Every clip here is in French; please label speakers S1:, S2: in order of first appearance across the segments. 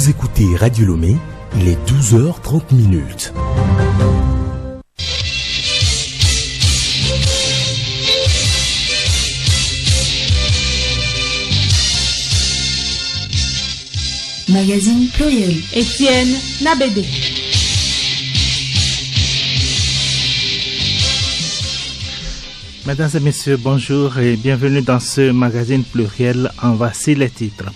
S1: Vous écoutez Radio Lomé, il est 12h30.
S2: Magazine pluriel.
S3: Étienne Nabédé.
S4: Mesdames et messieurs, bonjour et bienvenue dans ce magazine pluriel. En voici les titres.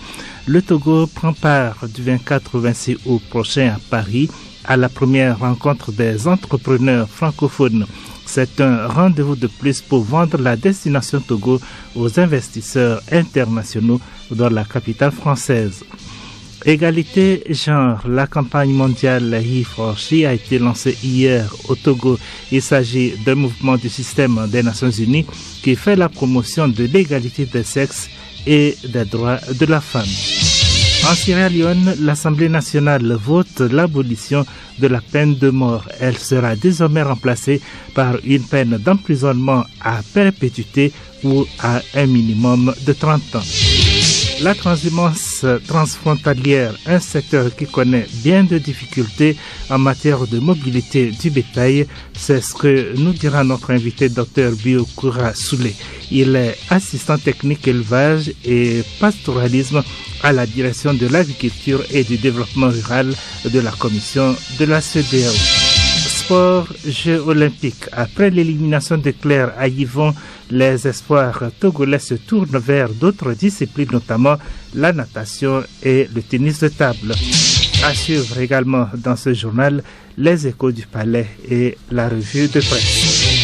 S4: Le Togo prend part du 24 au 26 août prochain à Paris à la première rencontre des entrepreneurs francophones. C'est un rendez-vous de plus pour vendre la destination Togo aux investisseurs internationaux dans la capitale française. Égalité genre, la campagne mondiale He4She a été lancée hier au Togo. Il s'agit d'un mouvement du système des Nations Unies qui fait la promotion de l'égalité des sexes et des droits de la femme. En Sierra Leone, l'Assemblée nationale vote l'abolition de la peine de mort. Elle sera désormais remplacée par une peine d'emprisonnement à perpétuité ou à un minimum de 30 ans. La transhumance transfrontalière, un secteur qui connaît bien de difficultés en matière de mobilité du bétail, c'est ce que nous dira notre invité Dr Biokoura Soulé. Il est assistant technique élevage et pastoralisme à la direction de l'agriculture et du développement rural de la commission de la CEDEAO. Sport, Jeux olympiques. Après l'élimination de Claire à Yvon, les espoirs togolais se tournent vers d'autres disciplines, notamment la natation et le tennis de table. À suivre également dans ce journal les échos du palais et la revue de presse.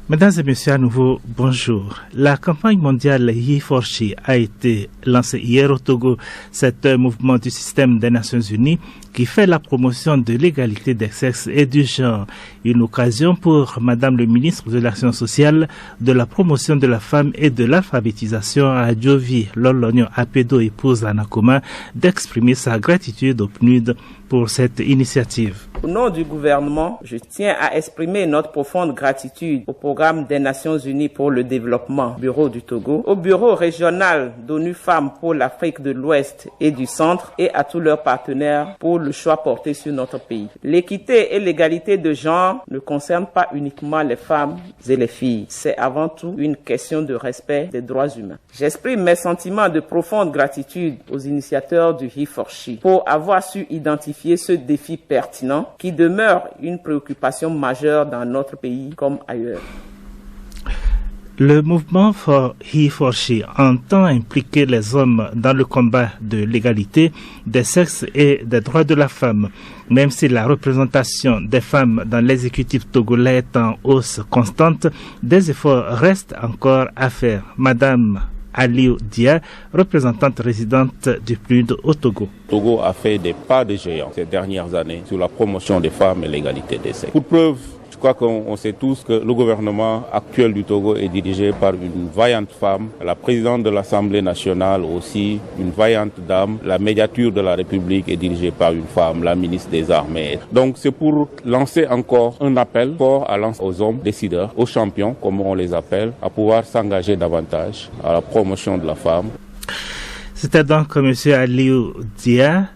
S4: Mesdames et messieurs, à nouveau, bonjour. La campagne mondiale He4She a été lancée hier au Togo. C'est un mouvement du système des Nations Unies qui fait la promotion de l'égalité des sexes et du genre. Une occasion pour Madame le ministre de l'Action sociale, de la promotion de la femme et de l'alphabétisation à Djovi Lolonyo Apedo épouse Anakoma d'exprimer sa gratitude au PNUD pour cette initiative.
S5: Au nom du gouvernement, je tiens à exprimer notre profonde gratitude au programme des Nations Unies pour le développement, Bureau du Togo, au Bureau régional d'ONU Femmes pour l'Afrique de l'Ouest et du Centre et à tous leurs partenaires pour le choix porté sur notre pays. L'équité et l'égalité de genre ne concernent pas uniquement les femmes et les filles. C'est avant tout une question de respect des droits humains. J'exprime mes sentiments de profonde gratitude aux initiateurs du He4She pour avoir su identifier ce défi pertinent qui demeure une préoccupation majeure dans notre pays comme ailleurs.
S4: Le mouvement for He4She entend impliquer les hommes dans le combat de l'égalité des sexes et des droits de la femme. Même si la représentation des femmes dans l'exécutif togolais est en hausse constante, des efforts restent encore à faire. Madame Aliou Dia, représentante résidente du PNUD au Togo.
S6: Togo a fait des pas de géant ces dernières années sur la promotion des femmes et l'égalité des sexes. Pour preuve, je crois qu'on sait tous que le gouvernement actuel du Togo est dirigé par une vaillante femme, la présidente de l'Assemblée nationale aussi, une vaillante dame, la médiature de la République est dirigée par une femme, la ministre des Armées. Donc c'est pour lancer encore un appel fort aux hommes décideurs, aux champions, comme on les appelle, à pouvoir s'engager davantage à la promotion de la femme.
S4: C'était donc M. Aliou Dia,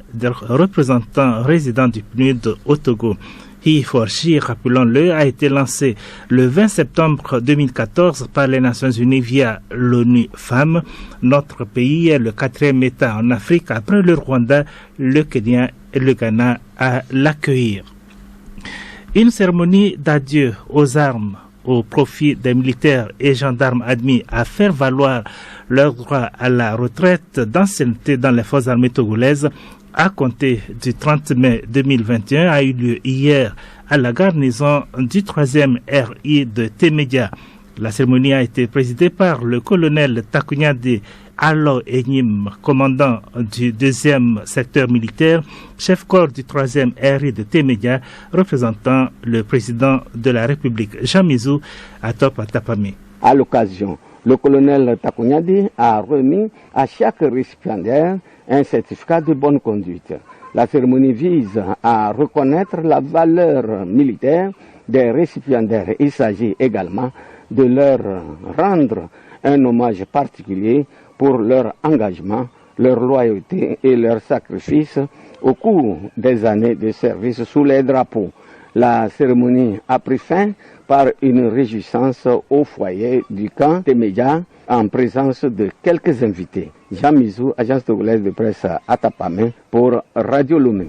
S4: représentant résident du PNUD au Togo. He4She, rappelons-le, a été lancé le 20 septembre 2014 par les Nations Unies via l'ONU Femmes. Notre pays est le 4e État en Afrique après le Rwanda, le Kenya et le Ghana à l'accueillir. Une cérémonie d'adieu aux armes au profit des militaires et gendarmes admis à faire valoir leur droit à la retraite d'ancienneté dans les forces armées togolaises à compter du 30 mai 2021 a eu lieu hier à la garnison du 3e RI de Temedia. La cérémonie a été présidée par le colonel Takunyade Alo Enyim, commandant du 2e secteur militaire, chef-corps du 3e RI de Temedia, représentant le président de la République, Jean Mizou, à Top Tapamé.
S7: À l'occasion, le colonel Takunyade a remis à chaque récipiendaire un certificat de bonne conduite. La cérémonie vise à reconnaître la valeur militaire des récipiendaires. Il s'agit également de leur rendre un hommage particulier pour leur engagement, leur loyauté et leur sacrifice au cours des années de service sous les drapeaux. La cérémonie a pris fin par une réjouissance au foyer du camp des médias en présence de quelques invités. Jean Mizou, agence togolaise de presse à Tapamé pour Radio Lomé.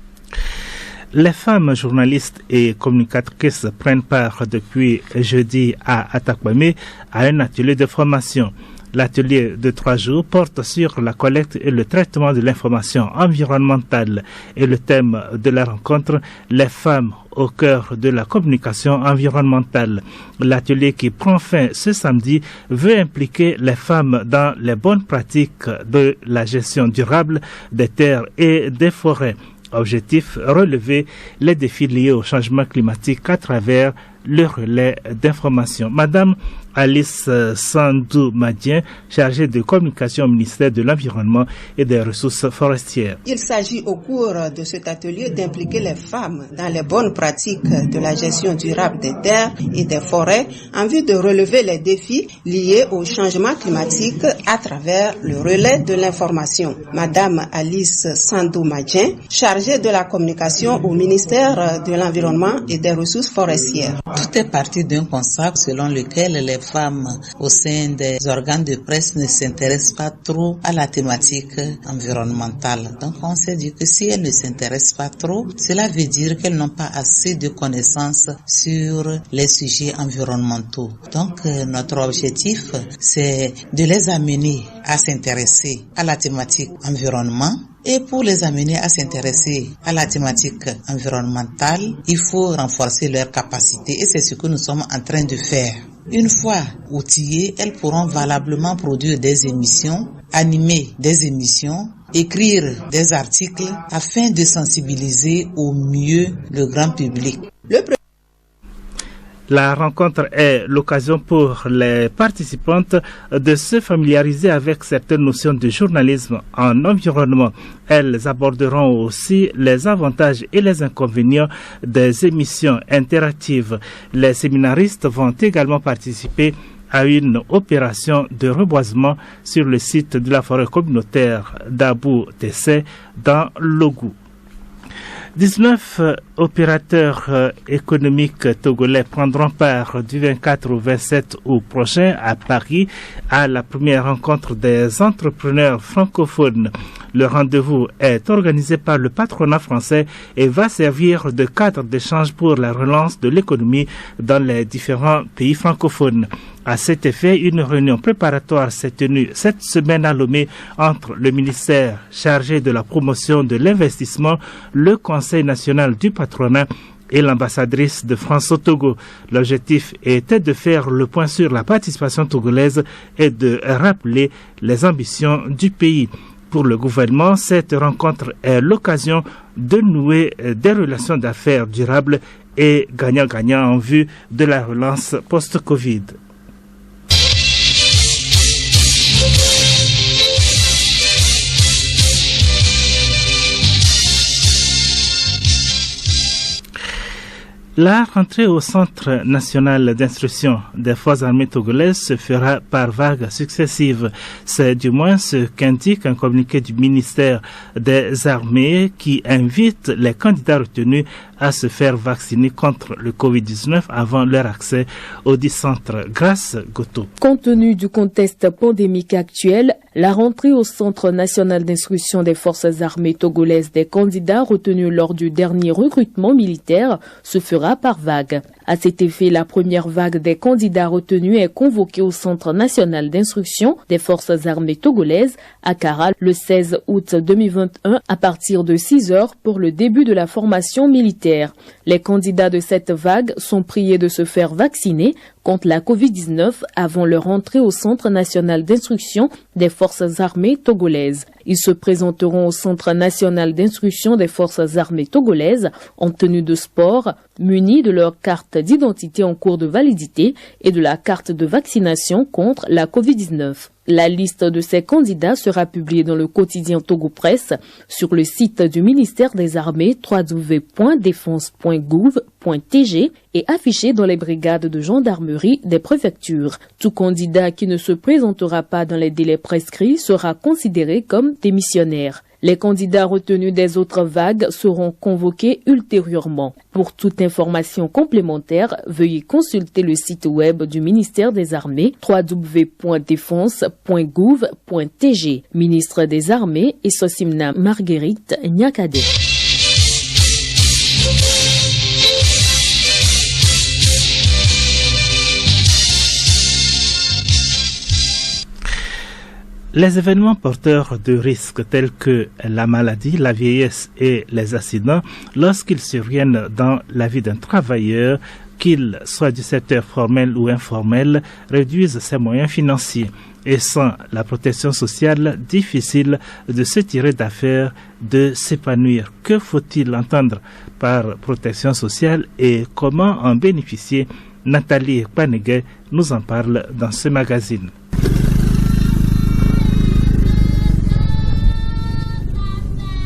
S4: Les femmes journalistes et communicatrices prennent part depuis jeudi à Atakwame à un atelier de formation. L'atelier de 3 jours porte sur la collecte et le traitement de l'information environnementale et le thème de la rencontre, les femmes au cœur de la communication environnementale. L'atelier qui prend fin ce samedi veut impliquer les femmes dans les bonnes pratiques de la gestion durable des terres et des forêts. Objectif, relever les défis liés au changement climatique à travers le relais d'information. Madame Alice Sandou Madien, chargée de communication au ministère de l'Environnement et des Ressources forestières.
S8: Il s'agit au cours de cet atelier d'impliquer les femmes dans les bonnes pratiques de la gestion durable des terres et des forêts en vue de relever les défis liés au changement climatique à travers le relais de l'information. Madame Alice Sandou Madien, chargée de la communication au ministère de l'Environnement et des Ressources forestières.
S9: Tout est parti d'un constat selon lequel les femmes au sein des organes de presse ne s'intéressent pas trop à la thématique environnementale. Donc on s'est dit que si elles ne s'intéressent pas trop, cela veut dire qu'elles n'ont pas assez de connaissances sur les sujets environnementaux. Donc notre objectif, c'est de les amener à s'intéresser à la thématique environnement. Et pour les amener à s'intéresser à la thématique environnementale, il faut renforcer leurs capacités et c'est ce que nous sommes en train de faire. Une fois outillées, elles pourront valablement produire des émissions, animer des émissions, écrire des articles afin de sensibiliser au mieux le grand public.
S4: La rencontre est l'occasion pour les participantes de se familiariser avec certaines notions de journalisme en environnement. Elles aborderont aussi les avantages et les inconvénients des émissions interactives. Les séminaristes vont également participer à une opération de reboisement sur le site de la forêt communautaire d'Abou-Tessé dans l'Ogou. 19 opérateurs économiques togolais prendront part du 24 au 27 août prochain à Paris à la première rencontre des entrepreneurs francophones. Le rendez-vous est organisé par le patronat français et va servir de cadre d'échange pour la relance de l'économie dans les différents pays francophones. À cet effet, une réunion préparatoire s'est tenue cette semaine à Lomé entre le ministère chargé de la promotion de l'investissement, le Conseil national du patronat et l'ambassadrice de France au Togo. L'objectif était de faire le point sur la participation togolaise et de rappeler les ambitions du pays. Pour le gouvernement, cette rencontre est l'occasion de nouer des relations d'affaires durables et gagnant-gagnant en vue de la relance post-Covid. La rentrée au Centre national d'instruction des forces armées togolaises se fera par vagues successives. C'est du moins ce qu'indique un communiqué du ministère des Armées qui invite les candidats retenus à se faire vacciner contre le Covid-19 avant leur accès au dit centre. Grâce Goto.
S10: Compte tenu du contexte pandémique actuel, la rentrée au Centre national d'instruction des forces armées togolaises des candidats retenus lors du dernier recrutement militaire se fera par vague. À cet effet, la première vague des candidats retenus est convoquée au Centre national d'instruction des forces armées togolaises à Kara le 16 août 2021 à partir de 6 heures pour le début de la formation militaire. Les candidats de cette vague sont priés de se faire vacciner contre la Covid-19 avant leur entrée au Centre national d'instruction des forces armées togolaises. Ils se présenteront au Centre national d'instruction des forces armées togolaises en tenue de sport, munis de leur carte d'identité en cours de validité et de la carte de vaccination contre la Covid-19. La liste de ces candidats sera publiée dans le quotidien Togo Presse sur le site du ministère des Armées www.defense.gouv.tg et affichée dans les brigades de gendarmerie des préfectures. Tout candidat qui ne se présentera pas dans les délais prescrits sera considéré comme démissionnaire. Les candidats retenus des autres vagues seront convoqués ultérieurement. Pour toute information complémentaire, veuillez consulter le site web du ministère des Armées www.defense.gouv.tg. Ministre des Armées et Sosimna Marguerite Nyakade.
S4: Les événements porteurs de risques tels que la maladie, la vieillesse et les accidents, lorsqu'ils surviennent dans la vie d'un travailleur, qu'il soit du secteur formel ou informel, réduisent ses moyens financiers. Et sans la protection sociale, difficile de se tirer d'affaire, de s'épanouir. Que faut-il entendre par protection sociale et comment en bénéficier? Nathalie Paneguet nous en parle dans ce magazine.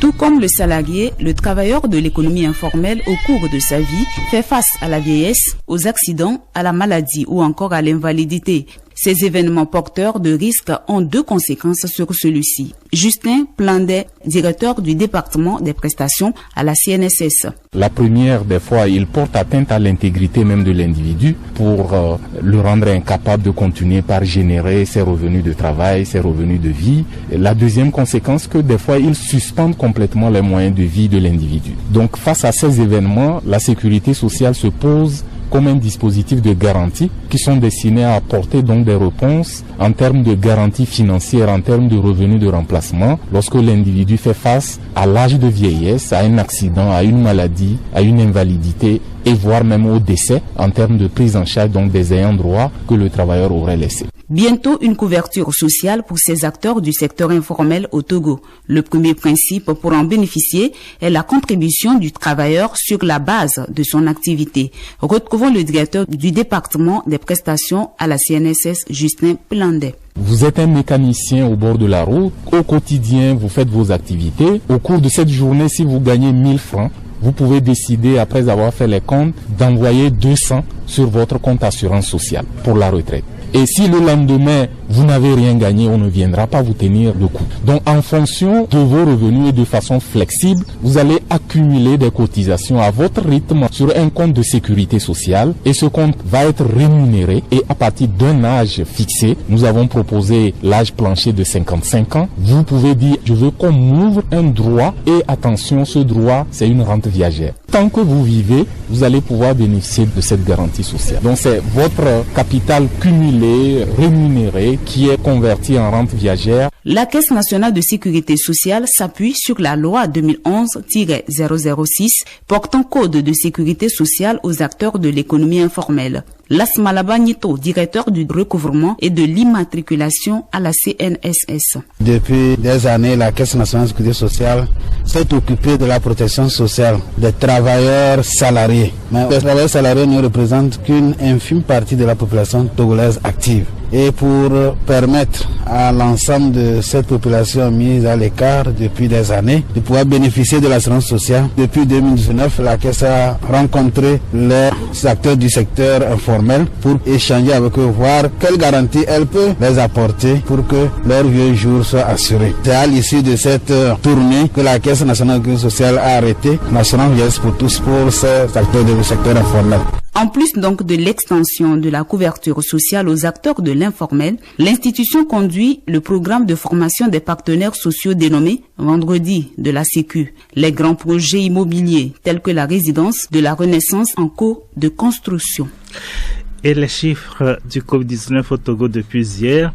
S11: Tout comme le salarié, le travailleur de l'économie informelle au cours de sa vie fait face à la vieillesse, aux accidents, à la maladie ou encore à l'invalidité. Ces événements porteurs de risques ont deux conséquences sur celui-ci. Justin Plandet, directeur du département des prestations à la CNSS.
S12: La première, des fois, il porte atteinte à l'intégrité même de l'individu pour le rendre incapable de continuer par générer ses revenus de travail, ses revenus de vie. Et la deuxième conséquence, que des fois, il suspend complètement les moyens de vie de l'individu. Donc, face à ces événements, la sécurité sociale se pose comme un dispositif de garantie qui sont destinés à apporter donc des réponses en termes de garantie financière, en termes de revenus de remplacement, lorsque l'individu fait face à l'âge de vieillesse, à un accident, à une maladie, à une invalidité et voire même au décès en termes de prise en charge donc des ayants droit que le travailleur aurait laissé.
S11: Bientôt une couverture sociale pour ces acteurs du secteur informel au Togo. Le premier principe pour en bénéficier est la contribution du travailleur sur la base de son activité. Retrouvons le directeur du département des prestations à la CNSS, Justin Plandet.
S12: Vous êtes un mécanicien au bord de la route. Au quotidien, vous faites vos activités. Au cours de cette journée, si vous gagnez 1000 francs, vous pouvez décider, après avoir fait les comptes, d'envoyer 200 sur votre compte assurance sociale pour la retraite. Et si le lendemain, vous n'avez rien gagné, on ne viendra pas vous tenir le coup. Donc, en fonction de vos revenus et de façon flexible, vous allez accumuler des cotisations à votre rythme sur un compte de sécurité sociale. Et ce compte va être rémunéré. Et à partir d'un âge fixé, nous avons proposé l'âge plancher de 55 ans. Vous pouvez dire, je veux qu'on m'ouvre un droit. Et attention, ce droit, c'est une rente viagère. Tant que vous vivez, vous allez pouvoir bénéficier de cette garantie sociale. Donc, c'est votre capital cumulé, rémunéré, qui est converti en rente viagère.
S11: La Caisse nationale de sécurité sociale s'appuie sur la loi 2011-006 portant code de sécurité sociale aux acteurs de l'économie informelle. Lasmalaba Nito, directeur du recouvrement et de l'immatriculation à la CNSS.
S13: Depuis des années, la Caisse nationale de sécurité sociale s'est occupée de la protection sociale des travailleurs salariés. Mais les travailleurs salariés ne représentent qu'une infime partie de la population togolaise active. Et pour permettre à l'ensemble de cette population mise à l'écart depuis des années de pouvoir bénéficier de l'assurance sociale, depuis 2019, la Caisse a rencontré les acteurs du secteur informel pour échanger avec eux, voir quelles garanties elle peut les apporter pour que leurs vieux jours soient assurés. C'est à l'issue de cette tournée que la Caisse nationale de sécurité sociale a arrêté l'assurance vieillesse pour tous pour ces acteurs du secteur informel.
S11: En plus donc de l'extension de la couverture sociale aux acteurs de l'informel, l'institution conduit le programme de formation des partenaires sociaux dénommé Vendredi de la Sécu. Les grands projets immobiliers tels que la résidence de la Renaissance en cours de construction.
S4: Et les chiffres du Covid-19 au Togo depuis hier.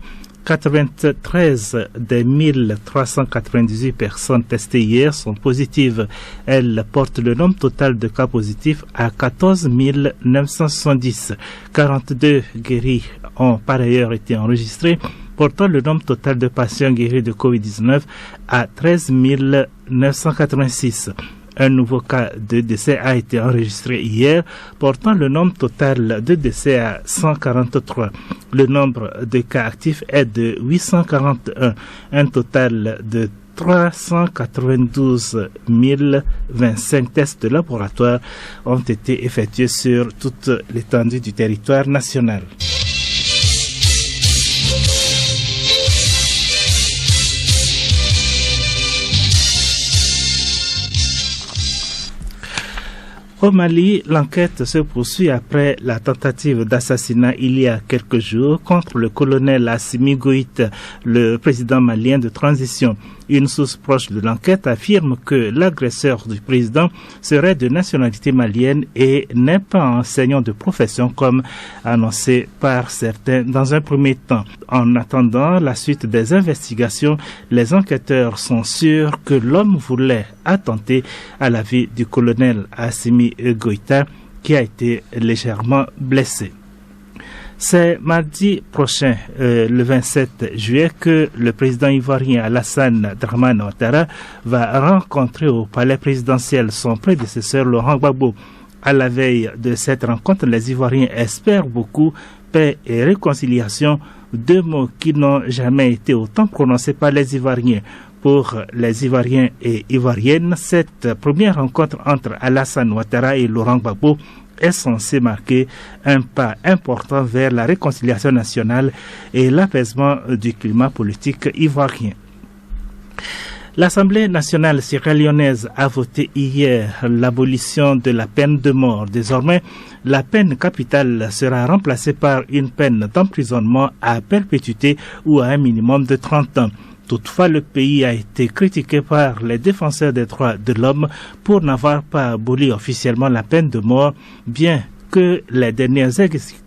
S4: 93 des 1398 personnes testées hier sont positives. Elles portent le nombre total de cas positifs à 14 970. 42 guéris ont par ailleurs été enregistrés, portant le nombre total de patients guéris de Covid-19 à 13 986. Un nouveau cas de décès a été enregistré hier, portant le nombre total de décès à 143. Le nombre de cas actifs est de 841, un total de 392 025 tests de laboratoire ont été effectués sur toute l'étendue du territoire national. Au Mali, l'enquête se poursuit après la tentative d'assassinat il y a quelques jours contre le colonel Assimi Goïta, le président malien de transition. Une source proche de l'enquête affirme que l'agresseur du président serait de nationalité malienne et n'est pas enseignant de profession comme annoncé par certains dans un premier temps. En attendant la suite des investigations, les enquêteurs sont sûrs que l'homme voulait attenter à la vie du colonel Assimi Goïta qui a été légèrement blessé. C'est mardi prochain, le 27 juillet, que le président ivoirien Alassane Dramane Ouattara va rencontrer au palais présidentiel son prédécesseur Laurent Gbagbo. À la veille de cette rencontre, les Ivoiriens espèrent beaucoup paix et réconciliation, deux mots qui n'ont jamais été autant prononcés par les Ivoiriens. Pour les Ivoiriens et Ivoiriennes, cette première rencontre entre Alassane Ouattara et Laurent Gbagbo est censé marquer un pas important vers la réconciliation nationale et l'apaisement du climat politique ivoirien. L'Assemblée nationale sierra-léonaise a voté hier l'abolition de la peine de mort. Désormais, la peine capitale sera remplacée par une peine d'emprisonnement à perpétuité ou à un minimum de 30 ans. Toutefois, le pays a été critiqué par les défenseurs des droits de l'homme pour n'avoir pas aboli officiellement la peine de mort, bien que les dernières exécutions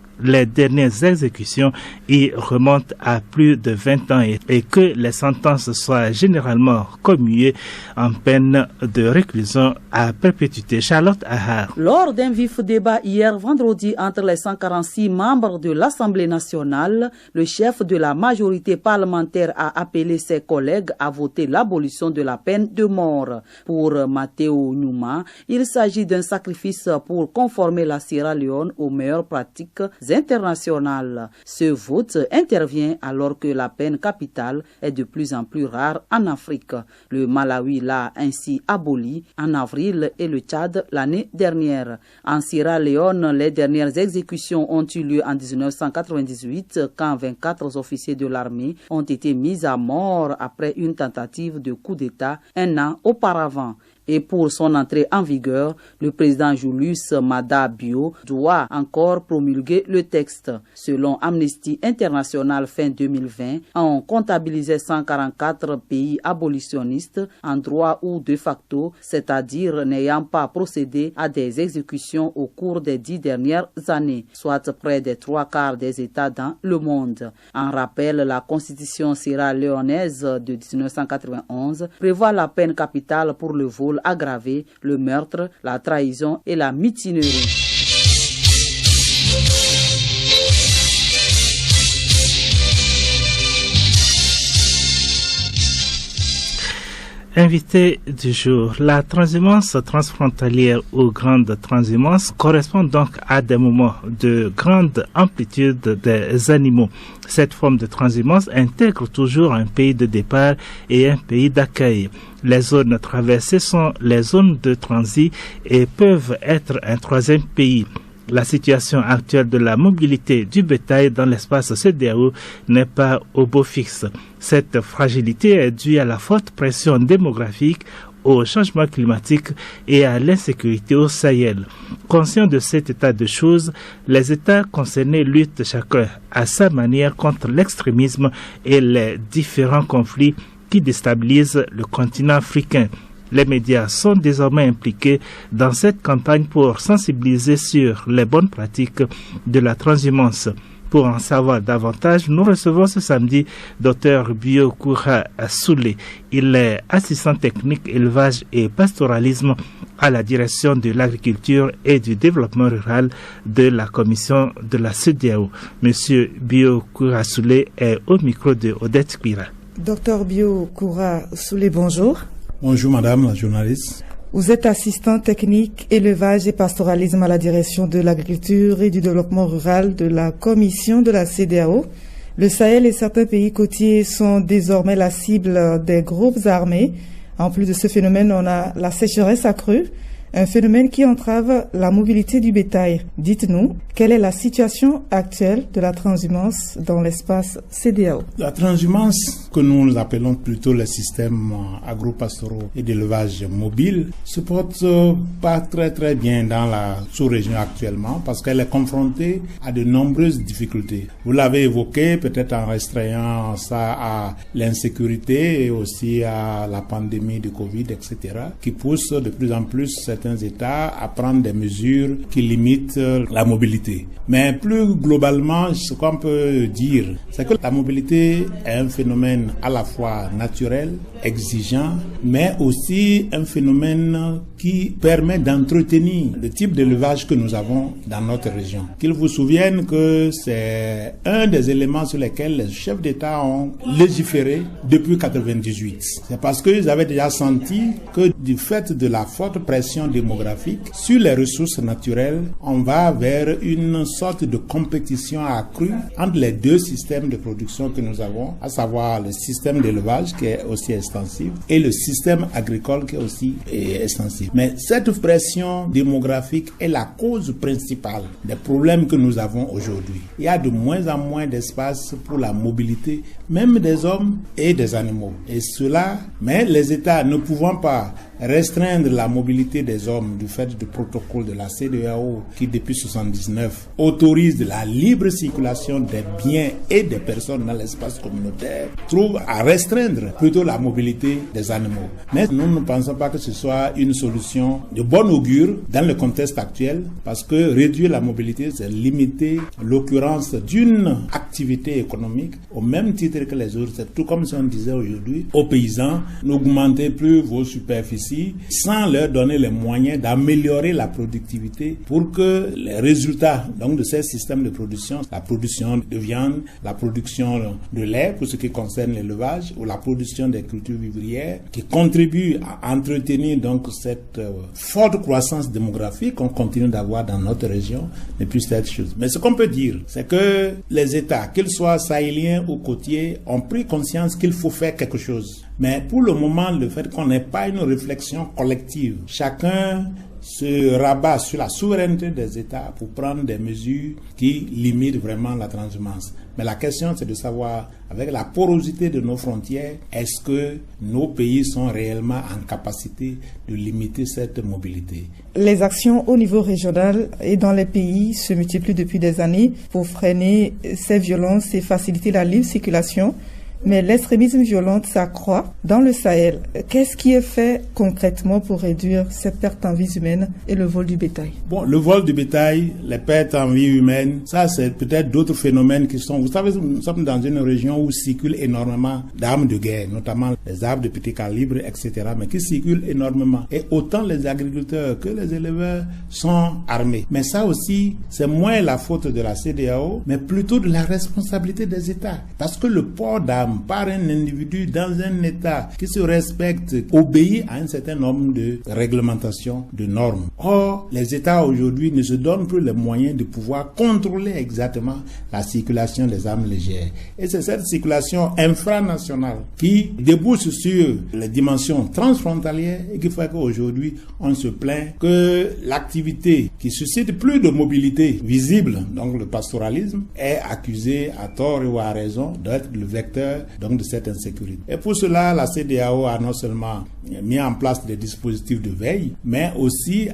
S4: y remontent à plus de 20 ans et que les sentences soient généralement commuées en peine de réclusion à perpétuité. Charlotte Ahar.
S14: Lors d'un vif débat hier vendredi entre les 146 membres de l'Assemblée nationale, le chef de la majorité parlementaire a appelé ses collègues à voter l'abolition de la peine de mort. Pour Matteo Numa, il s'agit d'un sacrifice pour conformer la Sierra Leone aux meilleures pratiques internationales. Ce vote intervient alors que la peine capitale est de plus en plus rare en Afrique. Le Malawi l'a ainsi aboli en avril et le Tchad l'année dernière. En Sierra Leone, les dernières exécutions ont eu lieu en 1998 quand 24 officiers de l'armée ont été mis à mort après une tentative de coup d'État un an auparavant. Et pour son entrée en vigueur, le président Julius Maada Bio doit encore promulguer le texte. Selon Amnesty International fin 2020, on comptabilisait 144 pays abolitionnistes en droit ou de facto, c'est-à-dire n'ayant pas procédé à des exécutions au cours des 10 dernières années, soit près des 3/4 des États dans le monde. En rappel, la constitution sierra-léonaise de 1991 prévoit la peine capitale pour le vol aggravé, le meurtre, la trahison et la mutinerie.
S4: Invité du jour, la transhumance transfrontalière ou grande transhumance correspond donc à des moments de grande amplitude des animaux. Cette forme de transhumance intègre toujours un pays de départ et un pays d'accueil. Les zones traversées sont les zones de transit et peuvent être un troisième pays. La situation actuelle de la mobilité du bétail dans l'espace CEDEAO n'est pas au beau fixe. Cette fragilité est due à la forte pression démographique, au changement climatique et à l'insécurité au Sahel. Conscients de cet état de choses, les États concernés luttent chacun à sa manière contre l'extrémisme et les différents conflits qui déstabilisent le continent africain. Les médias sont désormais impliqués dans cette campagne pour sensibiliser sur les bonnes pratiques de la transhumance. Pour en savoir davantage, nous recevons ce samedi Dr Bio Koura Soulé. Il est assistant technique élevage et pastoralisme à la direction de l'agriculture et du développement rural de la commission de la CEDEAO. Monsieur Bio Koura Soulé est au micro de Odette Kira.
S15: Dr Bio Koura Soulé, bonjour.
S16: Bonjour madame la journaliste.
S15: Vous êtes assistant technique, élevage et pastoralisme à la direction de l'agriculture et du développement rural de la commission de la CEDEAO. Le Sahel et certains pays côtiers sont désormais la cible des groupes armés. En plus de ce phénomène, on a la sécheresse accrue, un phénomène qui entrave la mobilité du bétail. Dites-nous, quelle est la situation actuelle de la transhumance dans l'espace CEDEAO?
S16: La transhumance, que nous appelons plutôt le système agro-pastoraux et d'élevage mobile, se porte pas très bien dans la sous-région actuellement parce qu'elle est confrontée à de nombreuses difficultés. Vous l'avez évoqué, peut-être en restreignant ça à l'insécurité et aussi à la pandémie de Covid, etc., qui pousse de plus en plus certains États à prendre des mesures qui limitent la mobilité. Mais plus globalement, ce qu'on peut dire, c'est que la mobilité est un phénomène à la fois naturel, exigeant, mais aussi un phénomène qui permet d'entretenir le type d'élevage que nous avons dans notre région. Qu'il vous souvienne que c'est un des éléments sur lesquels les chefs d'État ont légiféré depuis 1998. C'est parce qu'ils avaient déjà senti que du fait de la forte pression démographique sur les ressources naturelles, on va vers une sorte de compétition accrue entre les deux systèmes de production que nous avons, à savoir le système d'élevage qui est aussi extensif et le système agricole qui est aussi extensif. Mais cette pression démographique est la cause principale des problèmes que nous avons aujourd'hui. Il y a de moins en moins d'espace pour la mobilité, même des hommes et des animaux. Et cela, mais les États ne pouvant pas restreindre la mobilité des hommes du fait du protocole de la CEDEAO qui depuis 1979 autorise la libre circulation des biens et des personnes dans l'espace communautaire, trouve à restreindre plutôt la mobilité des animaux. Mais nous ne pensons pas que ce soit une solution de bon augure dans le contexte actuel parce que réduire la mobilité, c'est limiter l'occurrence d'une activité économique au même titre que les autres. C'est tout comme si on disait aujourd'hui aux paysans, n'augmentez plus vos superficies sans leur donner les moyens d'améliorer la productivité pour que les résultats donc, de ces systèmes de production, la production de viande, la production de lait pour ce qui concerne l'élevage ou la production des cultures vivrières qui contribuent à entretenir donc cette forte croissance démographique qu'on continue d'avoir dans notre région ne puisse être chose. Mais ce qu'on peut dire, c'est que les États, qu'ils soient sahéliens ou côtiers, ont pris conscience qu'il faut faire quelque chose. Mais pour le moment, le fait qu'on n'ait pas une réflexion collective, chacun se rabat sur la souveraineté des États pour prendre des mesures qui limitent vraiment la transhumance. Mais la question, c'est de savoir, avec la porosité de nos frontières, est-ce que nos pays sont réellement en capacité de limiter cette mobilité?
S15: Les actions au niveau régional et dans les pays se multiplient depuis des années pour freiner ces violences et faciliter la libre circulation. Mais l'extrémisme violent s'accroît dans le Sahel. Qu'est-ce qui est fait concrètement pour réduire cette perte en vies humaines et le vol du bétail?
S16: Bon, le vol du bétail, les pertes en vie humaine, ça c'est peut-être d'autres phénomènes qui sont... Vous savez, nous sommes dans une région où circulent énormément d'armes de guerre, notamment les armes de petit calibre, etc., mais qui circulent énormément. Et autant les agriculteurs que les éleveurs sont armés. Mais ça aussi, c'est moins la faute de la CEDEAO, mais plutôt de la responsabilité des États. Parce que le port d'armes par un individu dans un État qui se respecte, obéit à un certain nombre de réglementations, de normes. Or, les États aujourd'hui ne se donnent plus les moyens de pouvoir contrôler exactement la circulation des armes légères. Et c'est cette circulation infranationale qui débouche sur les dimensions transfrontalières et qui fait qu'aujourd'hui, on se plaint que l'activité qui suscite plus de mobilité visible, donc le pastoralisme, est accusée à tort ou à raison d'être le vecteur donc de cette insécurité. Et pour cela, la CEDEAO a non seulement mis en place des dispositifs de veille, mais aussi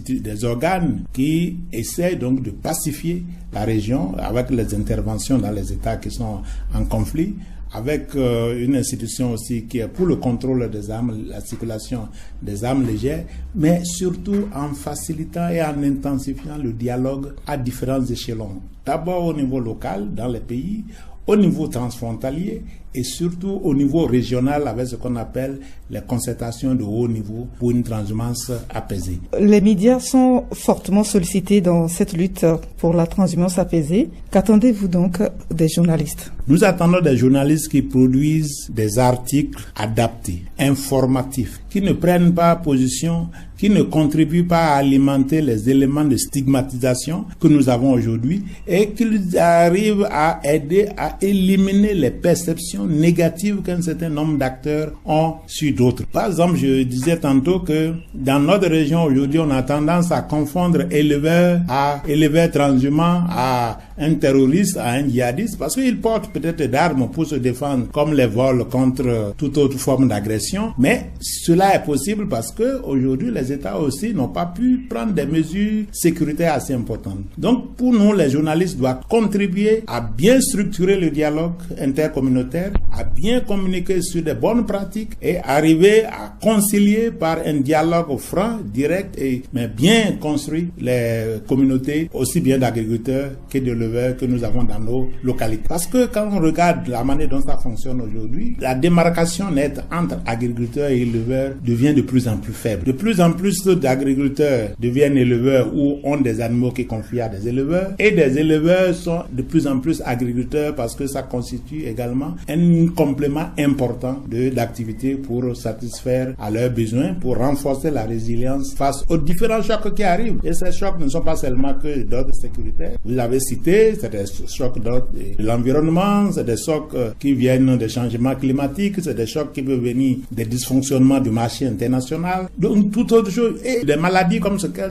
S16: des organes qui essaient donc de pacifier la région avec les interventions dans les États qui sont en conflit, avec une institution aussi qui est pour le contrôle des armes, la circulation des armes légères, mais surtout en facilitant et en intensifiant le dialogue à différents échelons. D'abord au niveau local, dans les pays, au niveau transfrontalier et surtout au niveau régional avec ce qu'on appelle les concertations de haut niveau pour une transhumance apaisée.
S15: Les médias sont fortement sollicités dans cette lutte pour la transhumance apaisée. Qu'attendez-vous donc des journalistes?
S16: Nous attendons des journalistes qui produisent des articles adaptés, informatifs, qui ne prennent pas position, qui ne contribuent pas à alimenter les éléments de stigmatisation que nous avons aujourd'hui et qui arrivent à aider à éliminer les perceptions négatives qu'un certain nombre d'acteurs ont sur d'autres. Par exemple, je disais tantôt que dans notre région aujourd'hui, on a tendance à confondre éleveur transhumant à un terroriste, à un djihadiste, parce qu'ils portent peut-être d'armes pour se défendre, comme les vols contre toute autre forme d'agression. Mais cela est possible parce que aujourd'hui, les États aussi n'ont pas pu prendre des mesures sécuritaires assez importantes. Donc, pour nous, les journalistes doivent contribuer à bien structurer le dialogue intercommunautaire, à bien communiquer sur des bonnes pratiques et arriver à concilier par un dialogue franc, direct mais bien construit les communautés, aussi bien d'agriculteurs que d'éleveurs que nous avons dans nos localités. Parce que quand on regarde la manière dont ça fonctionne aujourd'hui, la démarcation nette entre agriculteurs et éleveurs devient de plus en plus faible. De plus en plus d'agriculteurs deviennent éleveurs ou ont des animaux qui confient à des éleveurs, et des éleveurs sont de plus en plus agriculteurs parce que ça constitue également un complément important d'activité pour satisfaire à leurs besoins, pour renforcer la résilience face aux différents chocs qui arrivent. Et ces chocs ne sont pas seulement que d'ordre sécuritaire. Vous l'avez cité, c'est des chocs d'ordre de l'environnement, c'est des chocs qui viennent des changements climatiques, c'est des chocs qui peuvent venir des dysfonctionnements du marché international, donc toute autre chose. Et des maladies comme ce que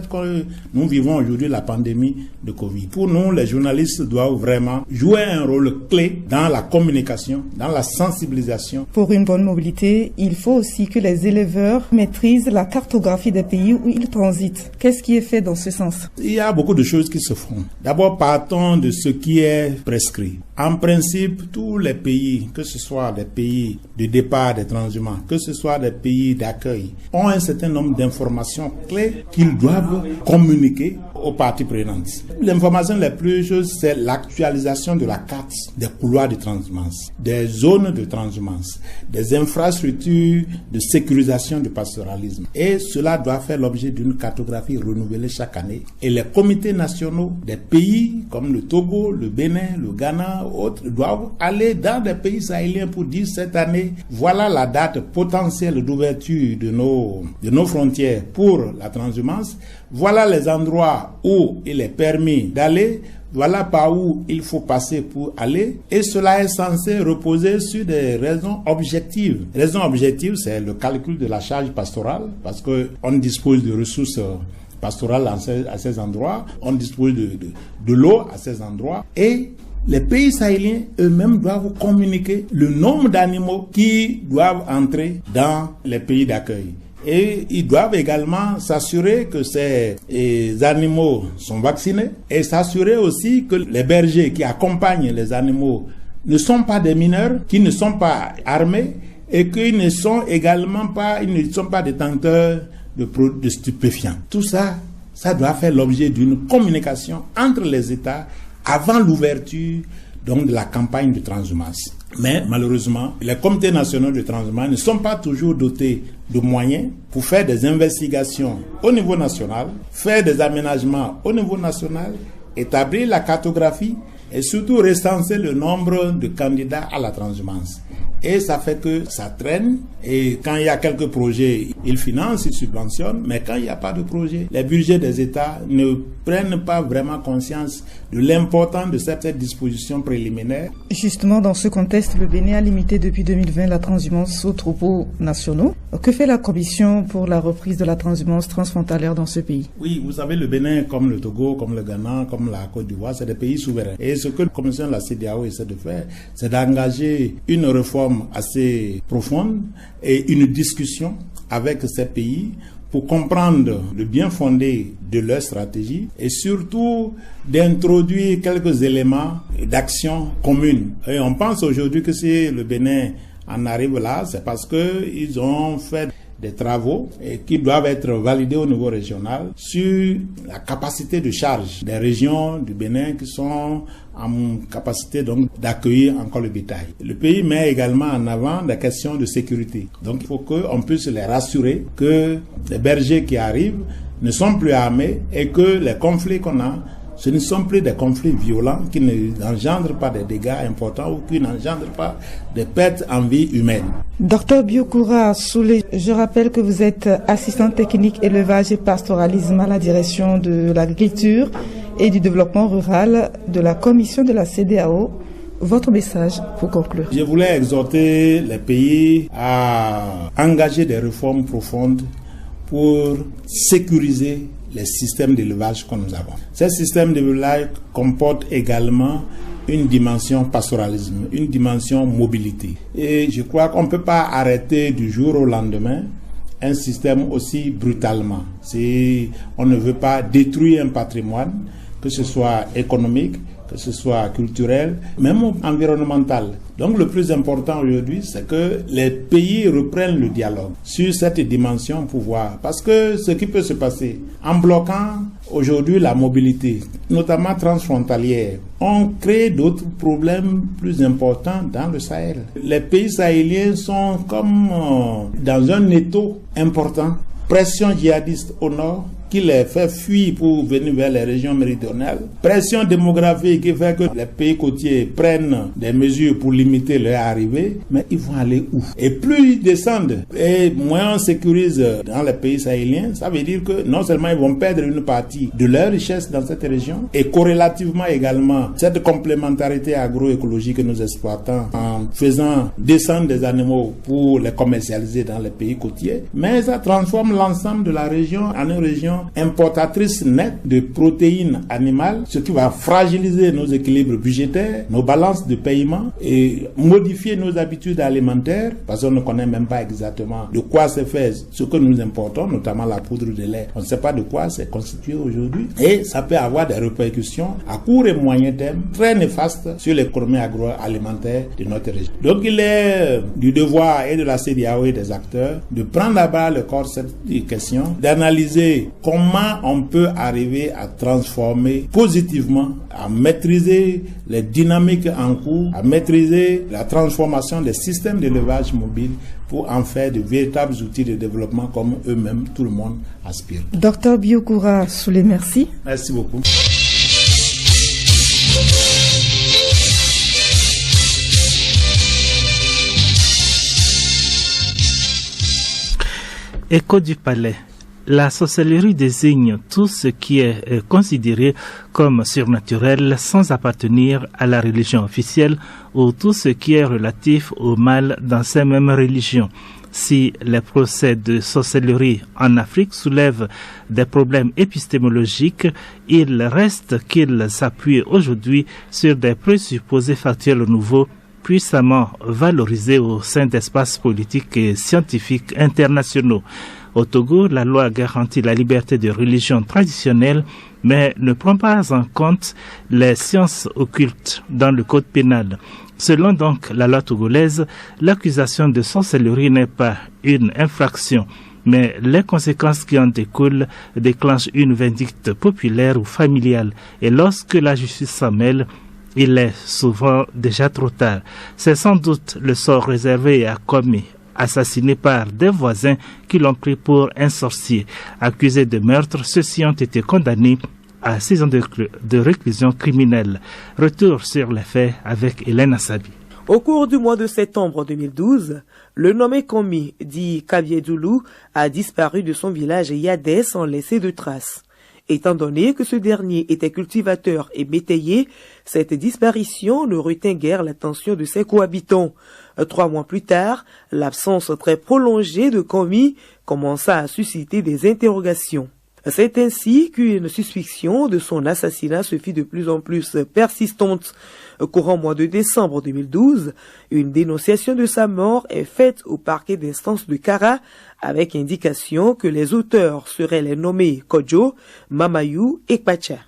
S16: nous vivons aujourd'hui, la pandémie de Covid. Pour nous, les journalistes doivent vraiment jouer un rôle clé dans la communication, dans la sensibilisation.
S15: Pour une bonne mobilité, il faut aussi que les éleveurs maîtrisent la cartographie des pays où ils transitent. Qu'est-ce qui est fait dans ce sens?
S16: Il y a beaucoup de choses qui se font. D'abord, partons de ce qui est prescrit. En principe, tous les pays, que ce soit des pays de départ des transhumants, que ce soit des pays d'accueil, ont un certain nombre d'informations clés qu'ils doivent communiquer aux parties prenantes. L'information la plus chose, c'est l'actualisation de la carte des couloirs de transhumance, des zones de transhumance, des infrastructures de sécurisation du pastoralisme. Et cela doit faire l'objet d'une cartographie renouvelée chaque année. Et les comités nationaux des pays comme le Togo, le Bénin, le Ghana, autres, doivent aller dans des pays sahéliens pour dire cette année, voilà la date potentielle d'ouverture de nos frontières pour la transhumance, voilà les endroits où il est permis d'aller, voilà par où il faut passer pour aller, et cela est censé reposer sur des raisons objectives. Raisons objectives, c'est le calcul de la charge pastorale, parce qu'on dispose de ressources pastorales à ces endroits, on dispose de l'eau à ces endroits, et les pays sahéliens eux-mêmes doivent communiquer le nombre d'animaux qui doivent entrer dans les pays d'accueil. Et ils doivent également s'assurer que ces animaux sont vaccinés et s'assurer aussi que les bergers qui accompagnent les animaux ne sont pas des mineurs, qui ne sont pas armés et qu'ils ne sont également pas détenteurs de stupéfiants. Tout ça, ça doit faire l'objet d'une communication entre les États avant l'ouverture donc de la campagne de transhumance. Mais malheureusement, les comités nationaux de transhumance ne sont pas toujours dotés de moyens pour faire des investigations au niveau national, faire des aménagements au niveau national, établir la cartographie et surtout recenser le nombre de candidats à la transhumance. Et ça fait que ça traîne, et quand il y a quelques projets, ils financent, ils subventionnent, mais quand il n'y a pas de projet, les budgets des États ne prennent pas vraiment conscience de l'importance de cette disposition préliminaire.
S15: Justement, dans ce contexte, le Bénin a limité depuis 2020 la transhumance aux troupeaux nationaux. Que fait la Commission pour la reprise de la transhumance transfrontalière dans ce pays?
S16: Oui, vous savez, le Bénin, comme le Togo, comme le Ghana, comme la Côte d'Ivoire, c'est des pays souverains. Et ce que la Commission de la CEDEAO essaie de faire, c'est d'engager une réforme assez profonde et une discussion avec ces pays pour comprendre le bien fondé de leur stratégie et surtout d'introduire quelques éléments d'action commune. Et on pense aujourd'hui que si le Bénin en arrive là, c'est parce qu'ils ont fait des travaux et qui doivent être validés au niveau régional sur la capacité de charge des régions du Bénin qui sont en capacité donc d'accueillir encore le bétail. Le pays met également en avant des questions de sécurité. Donc il faut qu'on puisse les rassurer que les bergers qui arrivent ne sont plus armés et que les conflits qu'on a, ce ne sont plus des conflits violents qui n'engendrent pas des dégâts importants ou qui n'engendrent pas des pertes en vie humaine.
S15: Docteur Biokoura Soulé, je rappelle que vous êtes assistant technique élevage et pastoralisme à la direction de l'agriculture et du développement rural de la commission de la CEDEAO. Votre message pour conclure.
S16: Je voulais exhorter les pays à engager des réformes profondes pour sécuriser les systèmes d'élevage que nous avons. Ces systèmes d'élevage comportent également une dimension pastoralisme, une dimension mobilité. Et je crois qu'on ne peut pas arrêter du jour au lendemain un système aussi brutalement. Si on ne veut pas détruire un patrimoine, que ce soit économique, que ce soit culturel, même environnemental. Donc le plus important aujourd'hui, c'est que les pays reprennent le dialogue sur cette dimension pouvoir. Parce que ce qui peut se passer, en bloquant aujourd'hui la mobilité, notamment transfrontalière, on crée d'autres problèmes plus importants dans le Sahel. Les pays sahéliens sont comme dans un étau important. Pression djihadiste au nord, qui les fait fuir pour venir vers les régions méridionales. Pression démographique qui fait que les pays côtiers prennent des mesures pour limiter leur arrivée, mais ils vont aller où? Et plus ils descendent et moins on sécurise dans les pays sahéliens, ça veut dire que non seulement ils vont perdre une partie de leur richesse dans cette région, et corrélativement également, cette complémentarité agroécologique que nous exploitons en faisant descendre des animaux pour les commercialiser dans les pays côtiers, mais ça transforme l'ensemble de la région en une région importatrice nette de protéines animales, ce qui va fragiliser nos équilibres budgétaires, nos balances de paiement et modifier nos habitudes alimentaires parce qu'on ne connaît même pas exactement de quoi c'est fait ce que nous importons, notamment la poudre de lait. On ne sait pas de quoi c'est constitué aujourd'hui et ça peut avoir des répercussions à court et moyen terme très néfastes sur l'économie agroalimentaire de notre région. Donc il est du devoir et de la CEDEAO et des acteurs de prendre à bas le corps cette question, d'analyser comment on peut arriver à transformer positivement, à maîtriser les dynamiques en cours, à maîtriser la transformation des systèmes d'élevage mobile pour en faire de véritables outils de développement comme eux-mêmes, tout le monde aspire.
S15: Docteur Biokoura Soulé, merci.
S16: Merci beaucoup.
S4: Écho du palais. La sorcellerie désigne tout ce qui est considéré comme surnaturel sans appartenir à la religion officielle ou tout ce qui est relatif au mal dans ces mêmes religions. Si les procès de sorcellerie en Afrique soulèvent des problèmes épistémologiques, il reste qu'ils s'appuient aujourd'hui sur des présupposés factuels nouveaux puissamment valorisés au sein d'espaces politiques et scientifiques internationaux. Au Togo, la loi garantit la liberté de religion traditionnelle, mais ne prend pas en compte les sciences occultes dans le code pénal. Selon donc la loi togolaise, l'accusation de sorcellerie n'est pas une infraction, mais les conséquences qui en découlent déclenchent une vindicte populaire ou familiale. Et lorsque la justice s'en mêle, il est souvent déjà trop tard. C'est sans doute le sort réservé à Kwame, assassiné par des voisins qui l'ont pris pour un sorcier. Accusés de meurtre, ceux-ci ont été condamnés à 6 ans de réclusion criminelle. Retour sur les faits avec Hélène Assabi.
S17: Au cours du mois de septembre 2012, le nommé Komi, dit Kabiedoulou, a disparu de son village Yadé sans laisser de traces. Étant donné que ce dernier était cultivateur et métayer, cette disparition ne retint guère l'attention de ses cohabitants. 3 mois plus tard, l'absence très prolongée de Komi commença à susciter des interrogations. C'est ainsi qu'une suspicion de son assassinat se fit de plus en plus persistante. Courant mois de décembre 2012, une dénonciation de sa mort est faite au parquet d'instance de Kara avec indication que les auteurs seraient les nommés Kodjo, Mamayou et Pacha.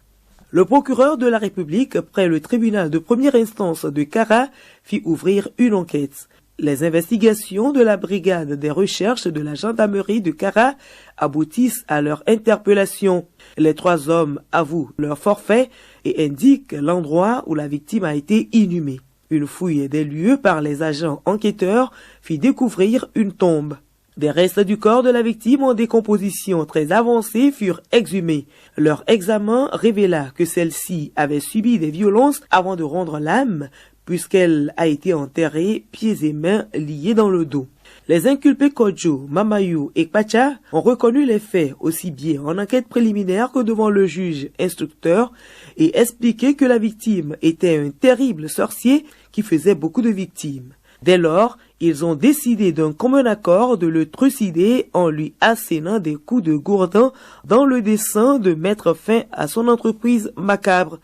S17: Le procureur de la République, près le tribunal de première instance de Kara, fit ouvrir une enquête. Les investigations de la brigade des recherches de la gendarmerie de Kara aboutissent à leur interpellation. Les 3 hommes avouent leur forfait et indiquent l'endroit où la victime a été inhumée. Une fouille des lieux par les agents enquêteurs fit découvrir une tombe. Des restes du corps de la victime en décomposition très avancée furent exhumés. Leur examen révéla que celle-ci avait subi des violences avant de rendre l'âme, puisqu'elle a été enterrée pieds et mains liés dans le dos. Les inculpés Kodjo, Mamayou et Kpacha ont reconnu les faits aussi bien en enquête préliminaire que devant le juge instructeur et expliqué que la victime était un terrible sorcier qui faisait beaucoup de victimes. Dès lors, ils ont décidé d'un commun accord de le trucider en lui assénant des coups de gourdin dans le dessein de mettre fin à son entreprise macabre.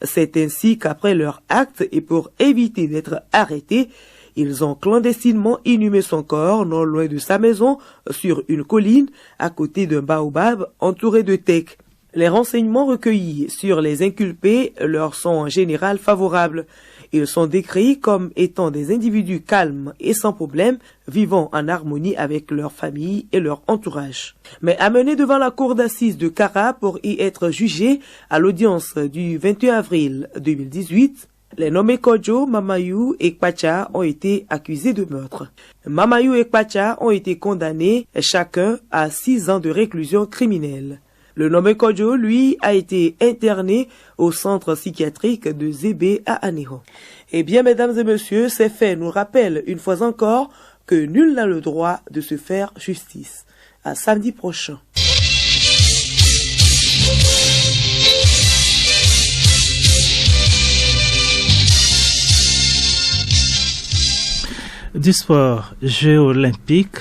S17: C'est ainsi qu'après leur acte et pour éviter d'être arrêtés, ils ont clandestinement inhumé son corps non loin de sa maison sur une colline à côté d'un baobab entouré de tecs. Les renseignements recueillis sur les inculpés leur sont en général favorables. Ils sont décrits comme étant des individus calmes et sans problème, vivant en harmonie avec leur famille et leur entourage. Mais amenés devant la cour d'assises de Kara pour y être jugés à l'audience du 21 avril 2018, les nommés Kodjo, Mamayou et Kpacha ont été accusés de meurtre. Mamayou et Kpacha ont été condamnés chacun à 6 ans de réclusion criminelle. Le nommé Kodjo, lui, a été interné au centre psychiatrique de Zébé à Aného. Eh bien, mesdames et messieurs, ces faits nous rappellent une fois encore que nul n'a le droit de se faire justice. À samedi prochain.
S4: Du sport, Jeux olympiques.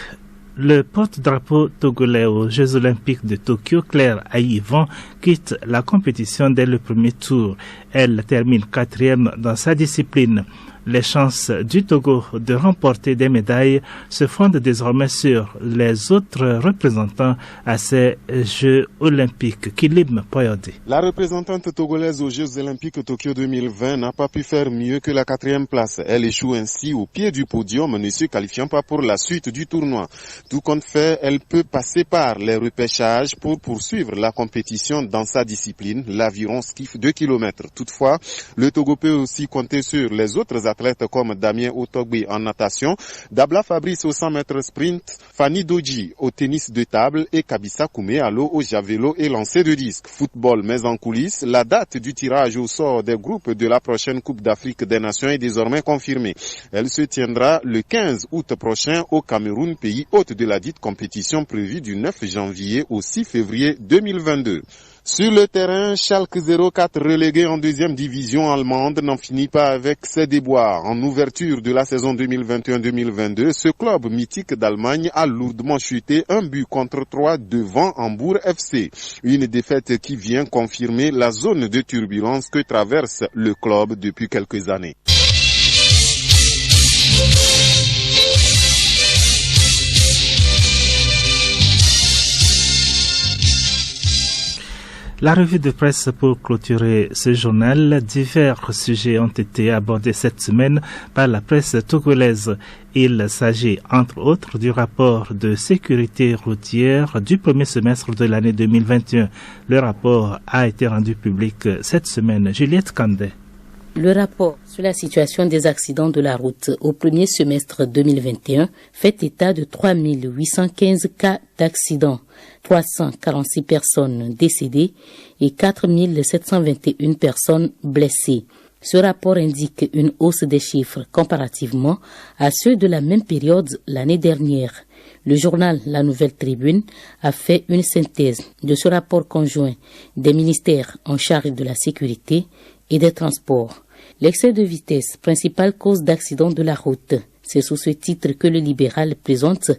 S4: Le porte-drapeau togolais aux Jeux olympiques de Tokyo, Claire Aïvan, quitte la compétition dès le premier tour. Elle termine 4e dans sa discipline. Les chances du Togo de remporter des médailles se fondent désormais sur les autres représentants à ces Jeux olympiques. Kilim Poyode.
S18: La représentante togolaise aux Jeux olympiques Tokyo 2020 n'a pas pu faire mieux que la 4e place. Elle échoue ainsi au pied du podium, ne se qualifiant pas pour la suite du tournoi. Tout compte fait, elle peut passer par les repêchages pour poursuivre la compétition dans sa discipline, l'aviron skiff 2 km. Toutefois, le Togo peut aussi compter sur les autres athlètes comme Damien Otogbe en natation, Dabla Fabrice au 100 mètres sprint, Fanny Doji au tennis de table et Kabissa Koumé Allo au javelot et lancer de disque. Football, mais en coulisses, la date du tirage au sort des groupes de la prochaine Coupe d'Afrique des Nations est désormais confirmée. Elle se tiendra le 15 août prochain au Cameroun, pays hôte de la dite compétition prévue du 9 janvier au 6 février 2022. Sur le terrain, Schalke 04, relégué en 2e division allemande, n'en finit pas avec ses déboires. En ouverture de la saison 2021-2022, ce club mythique d'Allemagne a lourdement chuté 1-3 devant Hambourg FC. Une défaite qui vient confirmer la zone de turbulence que traverse le club depuis quelques années.
S4: La revue de presse pour clôturer ce journal, divers sujets ont été abordés cette semaine par la presse togolaise. Il s'agit entre autres du rapport de sécurité routière du premier semestre de l'année 2021. Le rapport a été rendu public cette semaine. Juliette Kandé.
S19: Le rapport sur la situation des accidents de la route au premier semestre 2021 fait état de 3815 cas d'accidents, 346 personnes décédées et 4721 personnes blessées. Ce rapport indique une hausse des chiffres comparativement à ceux de la même période l'année dernière. Le journal La Nouvelle Tribune a fait une synthèse de ce rapport conjoint des ministères en charge de la sécurité et des transports. L'excès de vitesse, principale cause d'accident de la route. C'est sous ce titre que le Libéral présente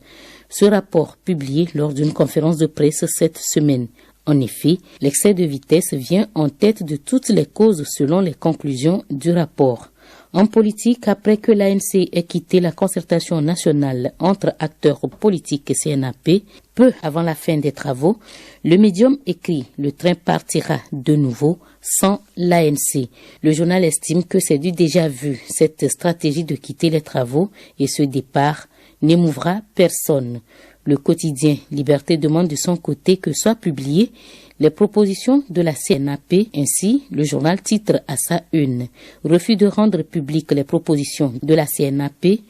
S19: ce rapport publié lors d'une conférence de presse cette semaine. En effet, l'excès de vitesse vient en tête de toutes les causes selon les conclusions du rapport. En politique, après que l'ANC ait quitté la concertation nationale entre acteurs politiques et CNAP, peu avant la fin des travaux, le médium écrit « Le train partira de nouveau sans l'ANC ». Le journal estime que c'est du déjà vu. Cette stratégie de quitter les travaux et ce départ n'émouvra personne. Le quotidien Liberté demande de son côté que soient publiées les propositions de la CNAP. Ainsi, le journal titre à sa une « Refus de rendre publiques les propositions de la CNAP ».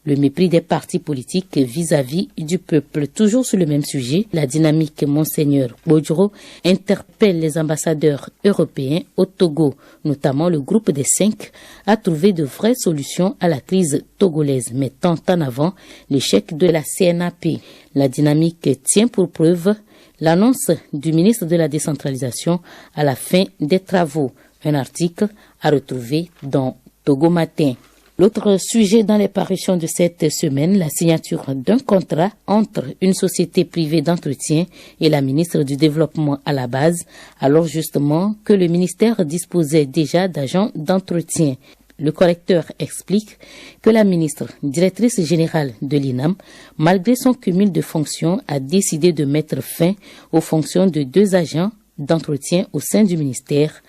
S19: Le mépris des partis politiques vis-à-vis du peuple. Toujours sur le même sujet, la dynamique Monseigneur Bodjoro interpelle les ambassadeurs européens au Togo, notamment le groupe des 5, à trouver de vraies solutions à la crise togolaise, mettant en avant l'échec de la CNAP. La dynamique tient pour preuve l'annonce du ministre de la décentralisation à la fin des travaux. Un article à retrouver dans Togo Matin. L'autre sujet dans les parutions de cette semaine, la signature d'un contrat entre une société privée d'entretien et la ministre du Développement à la base, alors justement que le ministère disposait déjà d'agents d'entretien. Le correcteur explique que la ministre, directrice générale de l'INAM, malgré son cumul de fonctions, a décidé de mettre fin aux fonctions de 2 agents d'entretien au sein du ministère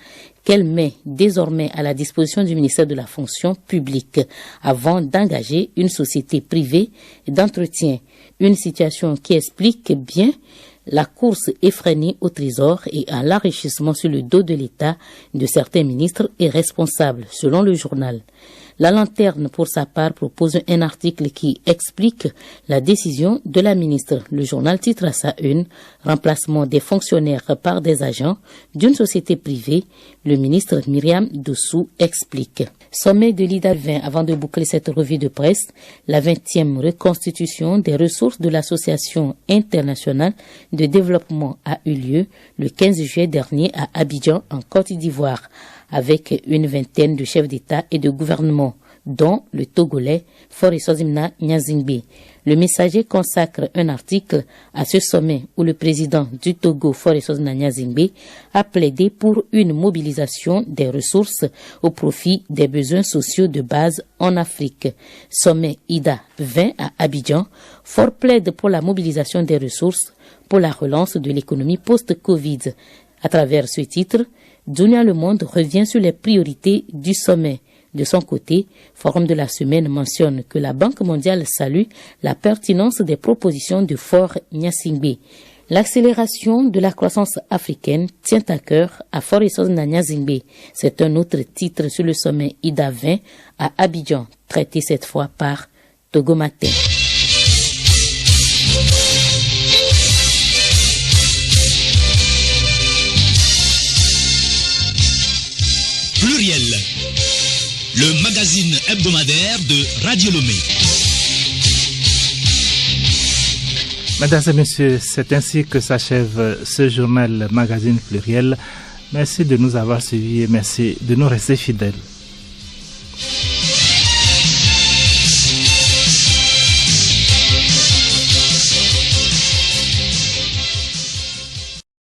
S19: qu'elle met désormais à la disposition du ministère de la fonction publique avant d'engager une société privée d'entretien. Une situation qui explique bien la course effrénée au trésor et à l'enrichissement sur le dos de l'État de certains ministres et responsables, selon le journal. La Lanterne, pour sa part, propose un article qui explique la décision de la ministre. Le journal titre à sa une « Remplacement des fonctionnaires par des agents d'une société privée ». Le ministre Myriam Dossou explique. Sommet de l'IDA 20 avant de boucler cette revue de presse. La 20e reconstitution des ressources de l'Association internationale de développement a eu lieu le 15 juillet dernier à Abidjan, en Côte d'Ivoire, avec une vingtaine de chefs d'État et de gouvernement, dont le Togolais Faure Sozimna Nyazingbe. Le Messager consacre un article à ce sommet où le président du Togo, Faure Sozimna Nyazingbe, a plaidé pour une mobilisation des ressources au profit des besoins sociaux de base en Afrique. Sommet IDA 20 à Abidjan, Faure plaide pour la mobilisation des ressources pour la relance de l'économie post-Covid. À travers ce titre, Dunia Le Monde revient sur les priorités du sommet. De son côté, Forum de la Semaine mentionne que la Banque mondiale salue la pertinence des propositions de Faure Nyazingbe. L'accélération de la croissance africaine tient à cœur à Faure Sozimna Nyazingbe. C'est un autre titre sur le sommet IDA 20 à Abidjan, traité cette fois par Togo Matin.
S20: Pluriel, le magazine hebdomadaire de Radio Lomé.
S4: Mesdames et messieurs, c'est ainsi que s'achève ce journal magazine Pluriel. Merci de nous avoir suivis et merci de nous rester fidèles.